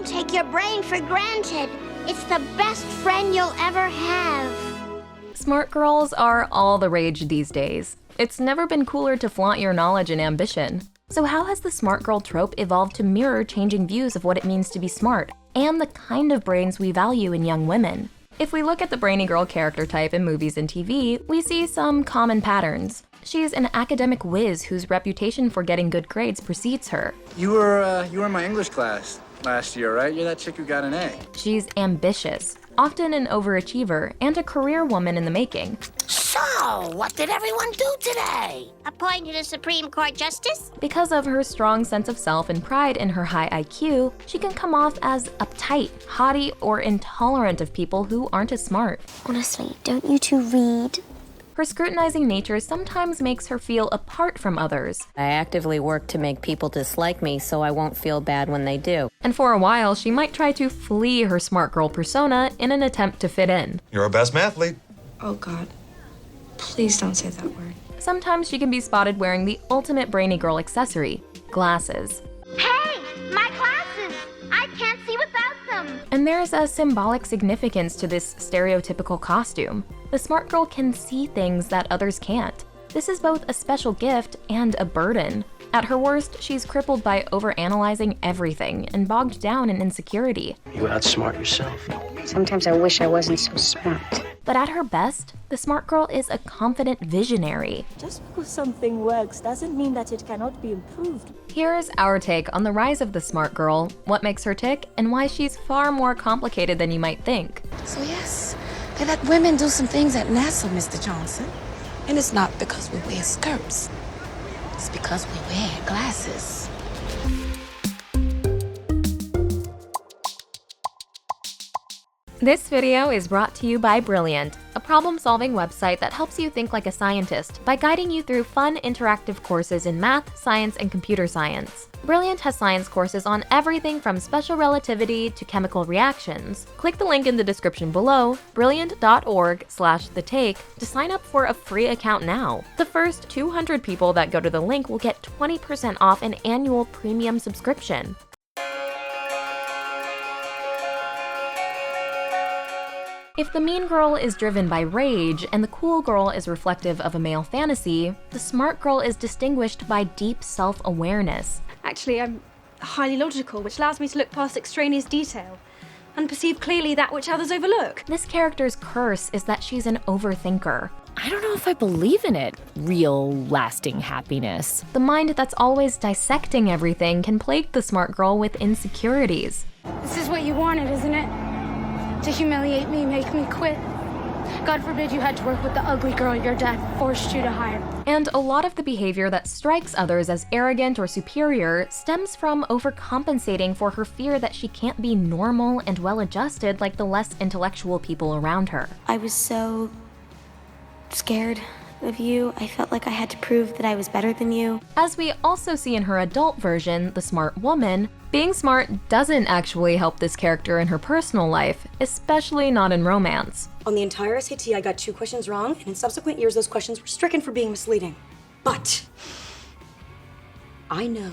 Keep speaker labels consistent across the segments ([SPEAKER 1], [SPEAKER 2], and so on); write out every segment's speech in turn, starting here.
[SPEAKER 1] Don't take your brain for granted. It's the best friend you'll ever have.
[SPEAKER 2] Smart girls are all the rage these days. It's never been cooler to flaunt your knowledge and ambition. So how has the smart girl trope evolved to mirror changing views of what it means to be smart, and the kind of brains we value in young women? If we look at the brainy girl character type in movies and TV, we see some common patterns. She's an academic whiz whose reputation for getting good grades precedes her.
[SPEAKER 3] You were in my English class last year, right? You're that chick who got an A.
[SPEAKER 2] She's ambitious, often an overachiever, and a career woman in the making.
[SPEAKER 4] So, what did everyone do today?
[SPEAKER 1] Appointed a Supreme Court Justice?
[SPEAKER 2] Because of her strong sense of self and pride in her high IQ, she can come off as uptight, haughty, or intolerant of people who aren't as smart.
[SPEAKER 1] Honestly, don't you two read?
[SPEAKER 2] Her scrutinizing nature sometimes makes her feel apart from others.
[SPEAKER 5] I actively work to make people dislike me so I won't feel bad when they do.
[SPEAKER 2] And for a while, she might try to flee her smart girl persona in an attempt to fit in.
[SPEAKER 6] You're our best mathlete.
[SPEAKER 7] Oh God, please don't say that word.
[SPEAKER 2] Sometimes she can be spotted wearing the ultimate brainy girl accessory, glasses.
[SPEAKER 1] Hey, my glasses! I can't see without them!
[SPEAKER 2] And there's a symbolic significance to this stereotypical costume. The smart girl can see things that others can't. This is both a special gift and a burden. At her worst, she's crippled by overanalyzing everything and bogged down in insecurity.
[SPEAKER 8] You outsmart yourself.
[SPEAKER 9] Sometimes I wish I wasn't so smart.
[SPEAKER 2] But at her best, the smart girl is a confident visionary.
[SPEAKER 10] Just because something works doesn't mean that it cannot be improved.
[SPEAKER 2] Here's our take on the rise of the smart girl, what makes her tick, and why she's far more complicated than you might think.
[SPEAKER 11] So yes, they let women do some things at NASA, Mr. Johnson. And it's not because we wear skirts. It's because we wear glasses.
[SPEAKER 2] This video is brought to you by Brilliant, a problem-solving website that helps you think like a scientist by guiding you through fun, interactive courses in math, science, and computer science. Brilliant has science courses on everything from special relativity to chemical reactions. Click the link in the description below, brilliant.org/thetake, to sign up for a free account now. The first 200 people that go to the link will get 20% off an annual premium subscription. If the mean girl is driven by rage and the cool girl is reflective of a male fantasy, the smart girl is distinguished by deep self-awareness.
[SPEAKER 12] Actually, I'm highly logical, which allows me to look past extraneous detail and perceive clearly that which others overlook.
[SPEAKER 2] This character's curse is that she's an overthinker.
[SPEAKER 13] I don't know if I believe in it. Real, lasting happiness.
[SPEAKER 2] The mind that's always dissecting everything can plague the smart girl with insecurities.
[SPEAKER 14] This is what you wanted, isn't it? To humiliate me, make me quit. God forbid you had to work with the ugly girl your dad forced you to hire.
[SPEAKER 2] And a lot of the behavior that strikes others as arrogant or superior stems from overcompensating for her fear that she can't be normal and well-adjusted like the less intellectual people around her.
[SPEAKER 15] I was so scared of you. I felt like I had to prove that I was better than you.
[SPEAKER 2] As we also see in her adult version, the smart woman, being smart doesn't actually help this character in her personal life, especially not in romance.
[SPEAKER 16] On the entire SAT, I got 2 questions wrong, and in subsequent years, those questions were stricken for being misleading. But I know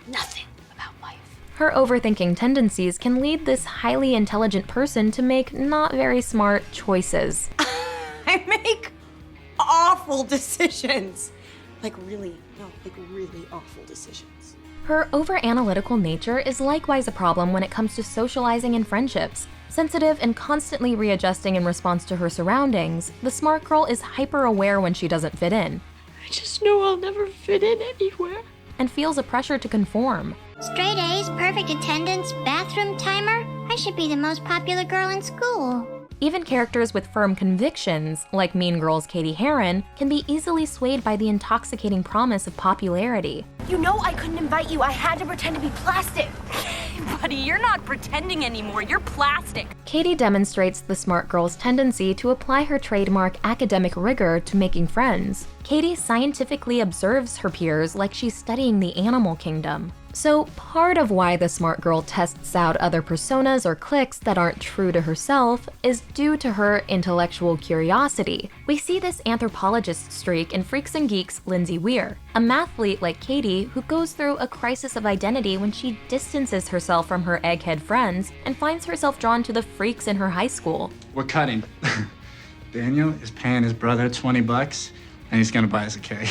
[SPEAKER 16] nothing about life.
[SPEAKER 2] Her overthinking tendencies can lead this highly intelligent person to make not very smart choices.
[SPEAKER 16] I make awful decisions. Like really awful decisions.
[SPEAKER 2] Her over-analytical nature is likewise a problem when it comes to socializing and friendships. Sensitive and constantly readjusting in response to her surroundings, the smart girl is hyper-aware when she doesn't fit in.
[SPEAKER 14] I just know I'll never fit in anywhere.
[SPEAKER 2] And feels a pressure to conform.
[SPEAKER 1] Straight A's, perfect attendance, bathroom timer. I should be the most popular girl in school.
[SPEAKER 2] Even characters with firm convictions, like Mean Girl's Katie Heron, can be easily swayed by the intoxicating promise of popularity.
[SPEAKER 17] You know I couldn't invite you. I had to pretend to be plastic.
[SPEAKER 18] Buddy, you're not pretending anymore. You're plastic.
[SPEAKER 2] Katie demonstrates the smart girl's tendency to apply her trademark academic rigor to making friends. Katie scientifically observes her peers like she's studying the animal kingdom. So part of why the smart girl tests out other personas or cliques that aren't true to herself is due to her intellectual curiosity. We see this anthropologist streak in Freaks and Geeks' Lindsay Weir, a mathlete like Katie who goes through a crisis of identity when she distances herself from her egghead friends and finds herself drawn to the freaks in her high school.
[SPEAKER 3] We're cutting. Daniel is paying his brother $20, and he's gonna buy us a cake.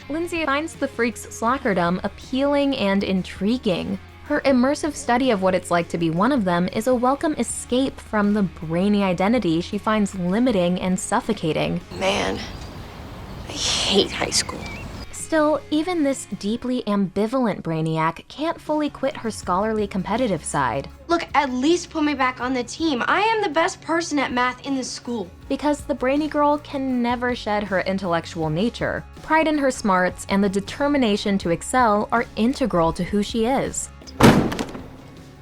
[SPEAKER 2] Lindsay finds the freaks' slackerdom appealing and intriguing. Her immersive study of what it's like to be one of them is a welcome escape from the brainy identity she finds limiting and suffocating.
[SPEAKER 11] Man, I hate high school.
[SPEAKER 2] Still, even this deeply ambivalent brainiac can't fully quit her scholarly competitive side.
[SPEAKER 12] Look, at least put me back on the team. I am the best person at math in this school.
[SPEAKER 2] Because the brainy girl can never shed her intellectual nature. Pride in her smarts and the determination to excel are integral to who she is.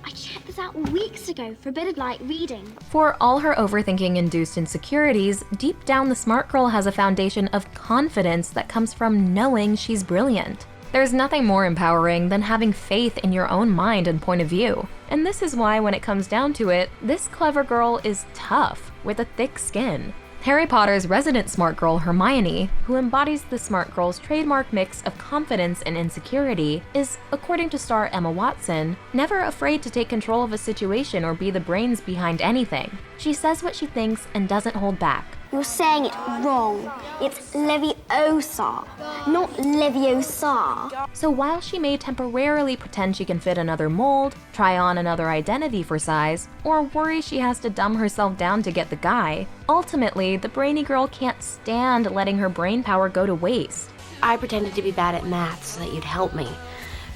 [SPEAKER 1] I checked this out weeks ago, forbidden light reading.
[SPEAKER 2] For all her overthinking-induced insecurities, deep down the smart girl has a foundation of confidence that comes from knowing she's brilliant. There's nothing more empowering than having faith in your own mind and point of view. And this is why, when it comes down to it, this clever girl is tough, with a thick skin. Harry Potter's resident smart girl, Hermione, who embodies the smart girl's trademark mix of confidence and insecurity, is, according to star Emma Watson, never afraid to take control of a situation or be the brains behind anything. She says what she thinks and doesn't hold back.
[SPEAKER 1] You're saying it wrong. It's Leviosa, not Leviosa.
[SPEAKER 2] So while she may temporarily pretend she can fit another mold, try on another identity for size, or worry she has to dumb herself down to get the guy, ultimately, the brainy girl can't stand letting her brain power go to waste.
[SPEAKER 11] I pretended to be bad at math so that you'd help me.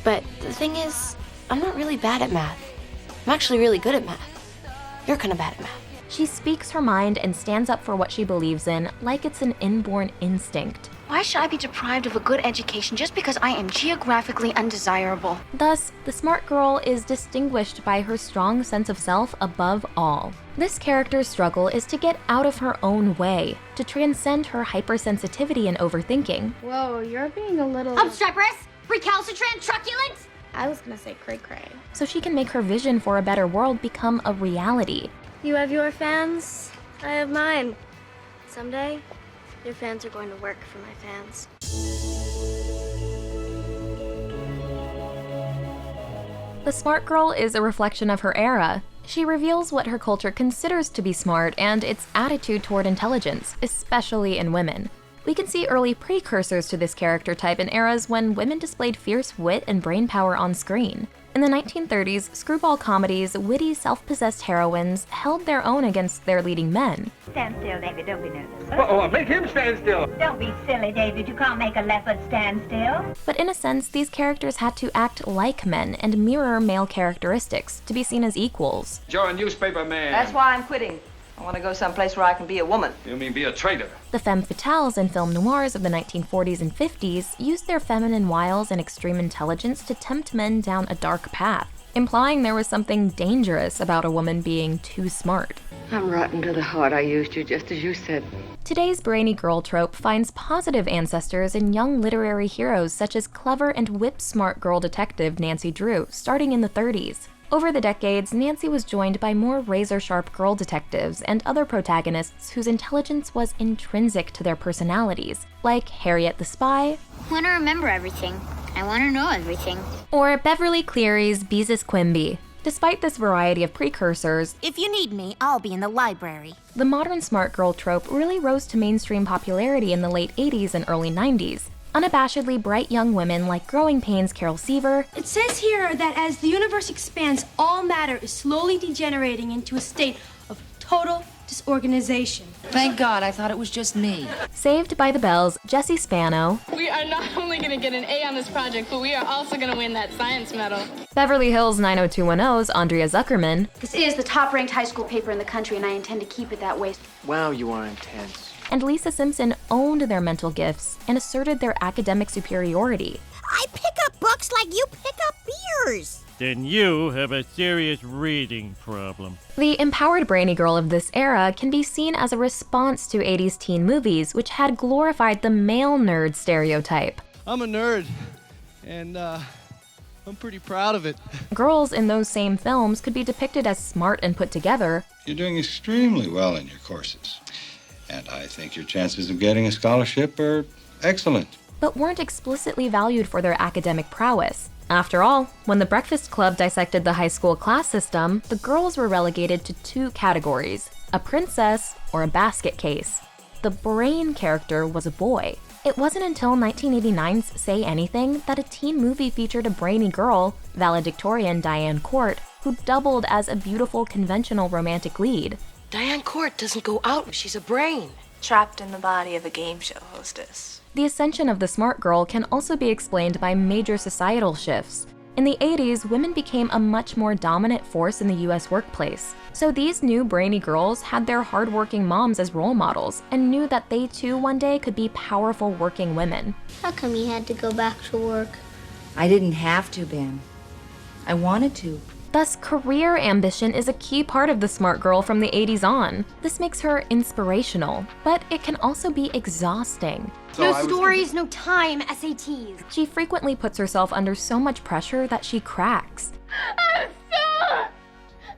[SPEAKER 11] But the thing is, I'm not really bad at math. I'm actually really good at math. You're kind of bad at math.
[SPEAKER 2] She speaks her mind and stands up for what she believes in like it's an inborn instinct.
[SPEAKER 17] Why should I be deprived of a good education just because I am geographically undesirable?
[SPEAKER 2] Thus, the smart girl is distinguished by her strong sense of self above all. This character's struggle is to get out of her own way, to transcend her hypersensitivity and overthinking.
[SPEAKER 14] Whoa, you're being a little...
[SPEAKER 1] Obstreperous, recalcitrant, truculent.
[SPEAKER 14] I was gonna say cray-cray.
[SPEAKER 2] So she can make her vision for a better world become a reality.
[SPEAKER 12] You have your fans, I have mine. Someday, your fans are going to work for my fans.
[SPEAKER 2] The smart girl is a reflection of her era. She reveals what her culture considers to be smart and its attitude toward intelligence, especially in women. We can see early precursors to this character type in eras when women displayed fierce wit and brainpower on screen. In the 1930s, screwball comedies, witty, self-possessed heroines held their own against their leading men.
[SPEAKER 6] Stand still, David. Don't be nervous.
[SPEAKER 8] Uh-oh, make him stand still.
[SPEAKER 6] Don't be silly, David. You can't make a leopard stand still.
[SPEAKER 2] But in a sense, these characters had to act like men and mirror male characteristics to be seen as equals.
[SPEAKER 8] You're a newspaper man.
[SPEAKER 18] That's why I'm quitting. I want to go someplace where I can be a woman.
[SPEAKER 8] You mean be a traitor?
[SPEAKER 2] The femme fatales in film noirs of the 1940s and 50s used their feminine wiles and extreme intelligence to tempt men down a dark path, implying there was something dangerous about a woman being too smart.
[SPEAKER 19] I'm rotten to the heart. I used you just as you said.
[SPEAKER 2] Today's brainy girl trope finds positive ancestors in young literary heroes such as clever and whip-smart girl detective Nancy Drew, starting in the 30s. Over the decades, Nancy was joined by more razor-sharp girl detectives and other protagonists whose intelligence was intrinsic to their personalities, like Harriet the Spy.
[SPEAKER 1] I want to remember everything. I want to know everything.
[SPEAKER 2] Or Beverly Cleary's Beezus Quimby. Despite this variety of precursors,
[SPEAKER 4] if you need me, I'll be in the library.
[SPEAKER 2] The modern smart girl trope really rose to mainstream popularity in the late 80s and early 90s. Unabashedly bright young women like Growing Pains' Carol Seaver.
[SPEAKER 12] It says here that as the universe expands, all matter is slowly degenerating into a state of total disorganization.
[SPEAKER 20] Thank God, I thought it was just me.
[SPEAKER 2] Saved by the Bell's Jessie Spano.
[SPEAKER 21] We are not only going to get an A on this project, but we are also going to win that science medal.
[SPEAKER 2] Beverly Hills 90210's Andrea Zuckerman.
[SPEAKER 12] This is the top-ranked high school paper in the country, and I intend to keep it that way.
[SPEAKER 22] Wow, you are intense.
[SPEAKER 2] And Lisa Simpson owned their mental gifts and asserted their academic superiority.
[SPEAKER 4] I pick up books like you pick up beers.
[SPEAKER 23] Then you have a serious reading problem.
[SPEAKER 2] The empowered brainy girl of this era can be seen as a response to 80s teen movies, which had glorified the male nerd stereotype.
[SPEAKER 24] I'm a nerd, and
[SPEAKER 5] I'm pretty proud of it.
[SPEAKER 2] Girls in those same films could be depicted as smart and put together.
[SPEAKER 7] You're doing extremely well in your courses, and I think your chances of getting a scholarship are excellent.
[SPEAKER 2] But weren't explicitly valued for their academic prowess. After all, when the Breakfast Club dissected the high school class system, the girls were relegated to two categories: a princess or a basket case. The brain character was a boy. It wasn't until 1989's Say Anything that a teen movie featured a brainy girl, valedictorian Diane Court, who doubled as a beautiful conventional romantic lead.
[SPEAKER 11] Diane Court doesn't go out if she's a brain.
[SPEAKER 22] Trapped in the body of a game show hostess.
[SPEAKER 2] The ascension of the smart girl can also be explained by major societal shifts. In the 80s, women became a much more dominant force in the US workplace. So these new brainy girls had their hardworking moms as role models and knew that they too one day could be powerful working women.
[SPEAKER 1] How come you had to go back to work?
[SPEAKER 20] I didn't have to, Ben. I wanted to.
[SPEAKER 2] Thus, career ambition is a key part of the smart girl from the 80s on. This makes her inspirational, but it can also be exhausting.
[SPEAKER 4] No stories, no time, SATs.
[SPEAKER 2] She frequently puts herself under so much pressure that she cracks.
[SPEAKER 21] I'm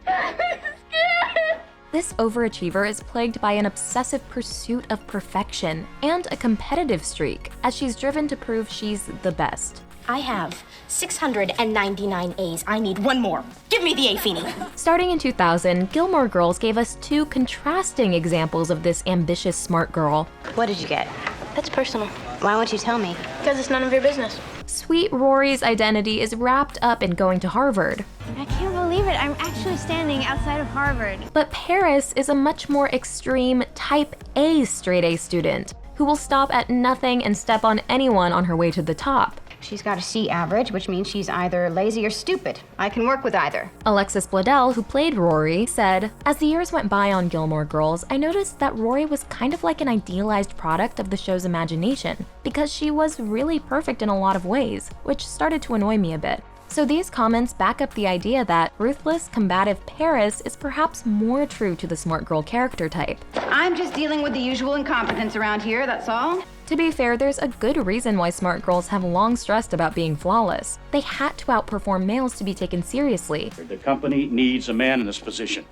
[SPEAKER 21] scared.
[SPEAKER 2] This overachiever is plagued by an obsessive pursuit of perfection and a competitive streak, as she's driven to prove she's the best.
[SPEAKER 4] I have 699 A's. I need one more. Give me the A, Feeny.
[SPEAKER 2] Starting in 2000, Gilmore Girls gave us two contrasting examples of this ambitious smart girl.
[SPEAKER 15] What did you get? That's personal. Why won't you tell me?
[SPEAKER 21] Because it's none of your business.
[SPEAKER 2] Sweet Rory's identity is wrapped up in going to Harvard.
[SPEAKER 1] I can't believe it. I'm actually standing outside of Harvard.
[SPEAKER 2] But Paris is a much more extreme type A straight A student who will stop at nothing and step on anyone on her way to the top.
[SPEAKER 15] She's got a C average, which means she's either lazy or stupid. I can work with either.
[SPEAKER 2] Alexis Bledel, who played Rory, said, "As the years went by on Gilmore Girls, I noticed that Rory was kind of like an idealized product of the show's imagination, because she was really perfect in a lot of ways, which started to annoy me a bit." So these comments back up the idea that ruthless, combative Paris is perhaps more true to the smart girl character type.
[SPEAKER 15] I'm just dealing with the usual incompetence around here, that's all.
[SPEAKER 2] To be fair, there's a good reason why smart girls have long stressed about being flawless. They had to outperform males to be taken seriously.
[SPEAKER 24] The company needs a man in this position.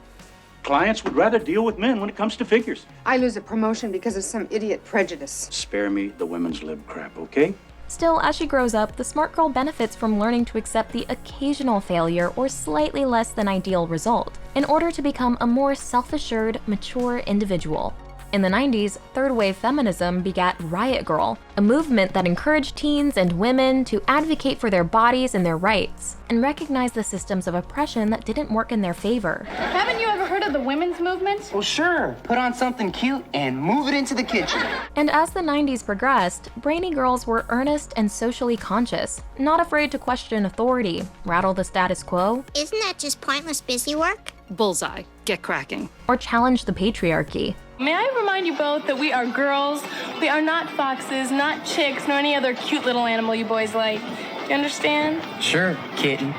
[SPEAKER 24] Clients would rather deal with men when it comes to figures.
[SPEAKER 25] I lose a promotion because of some idiot prejudice.
[SPEAKER 24] Spare me the women's lib crap, okay?
[SPEAKER 2] Still, as she grows up, the smart girl benefits from learning to accept the occasional failure or slightly less than ideal result in order to become a more self-assured, mature individual. In the 90s, third-wave feminism begat Riot Girl, a movement that encouraged teens and women to advocate for their bodies and their rights, and recognize the systems of oppression that didn't work in their favor.
[SPEAKER 21] Haven't you ever heard of the women's movement?
[SPEAKER 26] Well, sure. Put on something cute and move it into the kitchen.
[SPEAKER 2] And as the 90s progressed, brainy girls were earnest and socially conscious, not afraid to question authority, rattle the status quo.
[SPEAKER 1] Isn't that just pointless busy work?
[SPEAKER 18] Bullseye. Get cracking.
[SPEAKER 2] Or challenge the patriarchy.
[SPEAKER 21] May I remind you both that we are girls. We are not foxes, not chicks, nor any other cute little animal you boys like. You understand?
[SPEAKER 26] Sure, kitten.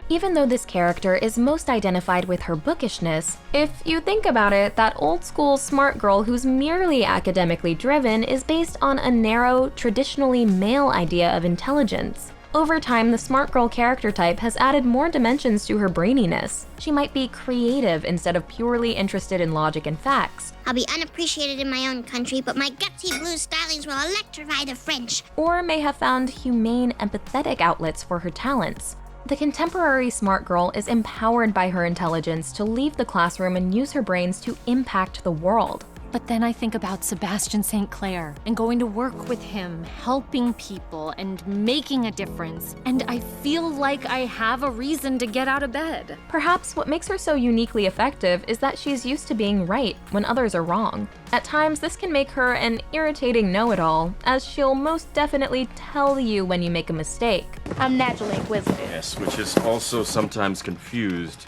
[SPEAKER 2] Even though this character is most identified with her bookishness, if you think about it, that old school smart girl who's merely academically driven is based on a narrow, traditionally male idea of intelligence. Over time, the smart girl character type has added more dimensions to her braininess. She might be creative instead of purely interested in logic and facts.
[SPEAKER 1] I'll be unappreciated in my own country, but my gutsy blue stylings will electrify the French.
[SPEAKER 2] Or may have found humane, empathetic outlets for her talents. The contemporary smart girl is empowered by her intelligence to leave the classroom and use her brains to impact the world.
[SPEAKER 13] But then I think about Sebastian St. Clair and going to work with him, helping people and making a difference. And I feel like I have a reason to get out of bed.
[SPEAKER 2] Perhaps what makes her so uniquely effective is that she's used to being right when others are wrong. At times, this can make her an irritating know-it-all, as she'll most definitely tell you when you make a mistake.
[SPEAKER 21] I'm naturally inquisitive.
[SPEAKER 27] Yes, which is also sometimes confused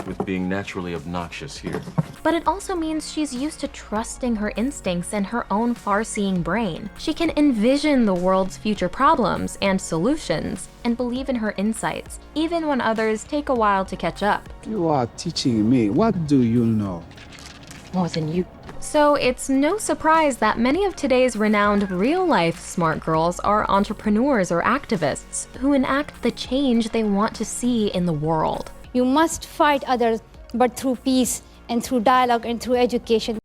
[SPEAKER 27] with being naturally obnoxious here.
[SPEAKER 2] But it also means she's used to trusting her instincts and her own far-seeing brain. She can envision the world's future problems and solutions and believe in her insights, even when others take a while to catch up.
[SPEAKER 28] You are teaching me. What do you know?
[SPEAKER 11] More than you.
[SPEAKER 2] So it's no surprise that many of today's renowned real-life smart girls are entrepreneurs or activists who enact the change they want to see in the world.
[SPEAKER 3] You must fight others, but through peace and through dialogue and through education.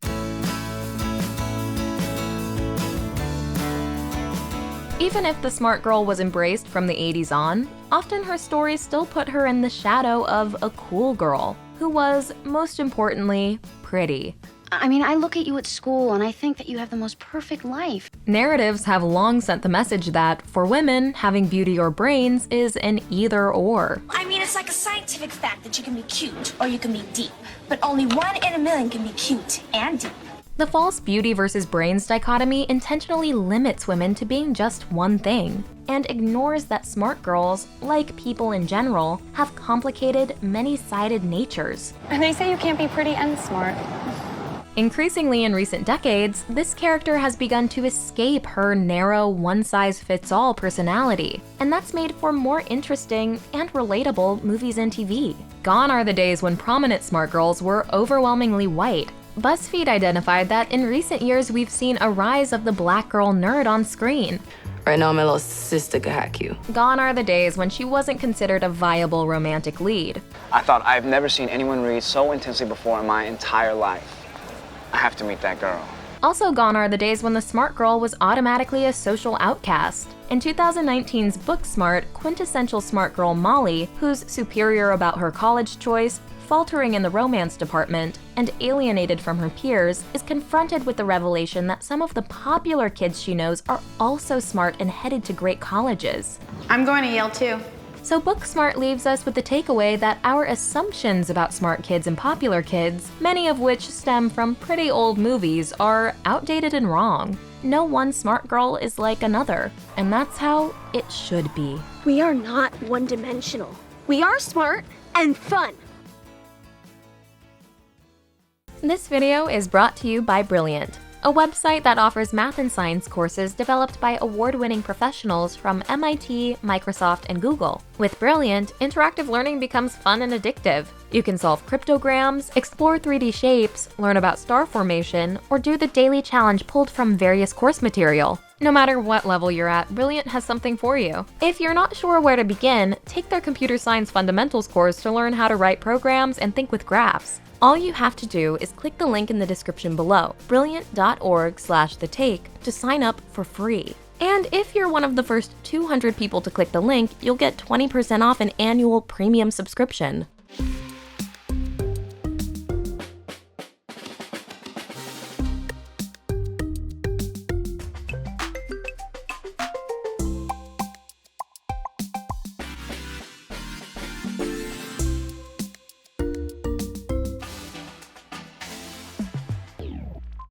[SPEAKER 2] Even if the smart girl was embraced from the 80s on, often her stories still put her in the shadow of a cool girl who was, most importantly, pretty.
[SPEAKER 5] I mean, I look at you at school and I think that you have the most perfect life.
[SPEAKER 2] Narratives have long sent the message that, for women, having beauty or brains is an either-or.
[SPEAKER 4] I mean, it's like a scientific fact that you can be cute or you can be deep. But only 1 in a million can be cute and deep.
[SPEAKER 2] The false beauty versus brains dichotomy intentionally limits women to being just one thing, and ignores that smart girls, like people in general, have complicated, many-sided natures.
[SPEAKER 3] And they say you can't be pretty and smart.
[SPEAKER 2] Increasingly in recent decades, this character has begun to escape her narrow, one-size-fits-all personality, and that's made for more interesting and relatable movies and TV. Gone are the days when prominent smart girls were overwhelmingly white. BuzzFeed identified that in recent years we've seen a rise of the black girl nerd on screen.
[SPEAKER 11] Right now, my little sister could hack you.
[SPEAKER 2] Gone are the days when she wasn't considered a viable romantic lead.
[SPEAKER 9] I thought I've never seen anyone read so intensely before in my entire life. I have to meet that girl.
[SPEAKER 2] Also gone are the days when the smart girl was automatically a social outcast. In 2019's Booksmart, quintessential smart girl Molly, who's superior about her college choice, faltering in the romance department, and alienated from her peers, is confronted with the revelation that some of the popular kids she knows are also smart and headed to great colleges.
[SPEAKER 3] I'm going to Yale too.
[SPEAKER 2] So Booksmart leaves us with the takeaway that our assumptions about smart kids and popular kids, many of which stem from pretty old movies, are outdated and wrong. No one smart girl is like another, and that's how it should be.
[SPEAKER 10] We are not one-dimensional. We are smart and fun.
[SPEAKER 2] This video is brought to you by Brilliant, a website that offers math and science courses developed by award-winning professionals from MIT, Microsoft, and Google. With Brilliant, interactive learning becomes fun and addictive. You can solve cryptograms, explore 3D shapes, learn about star formation, or do the daily challenge pulled from various course material. No matter what level you're at, Brilliant has something for you. If you're not sure where to begin, take their Computer Science Fundamentals course to learn how to write programs and think with graphs. All you have to do is click the link in the description below, brilliant.org/thetake, to sign up for free. And if you're one of the first 200 people to click the link, you'll get 20% off an annual premium subscription.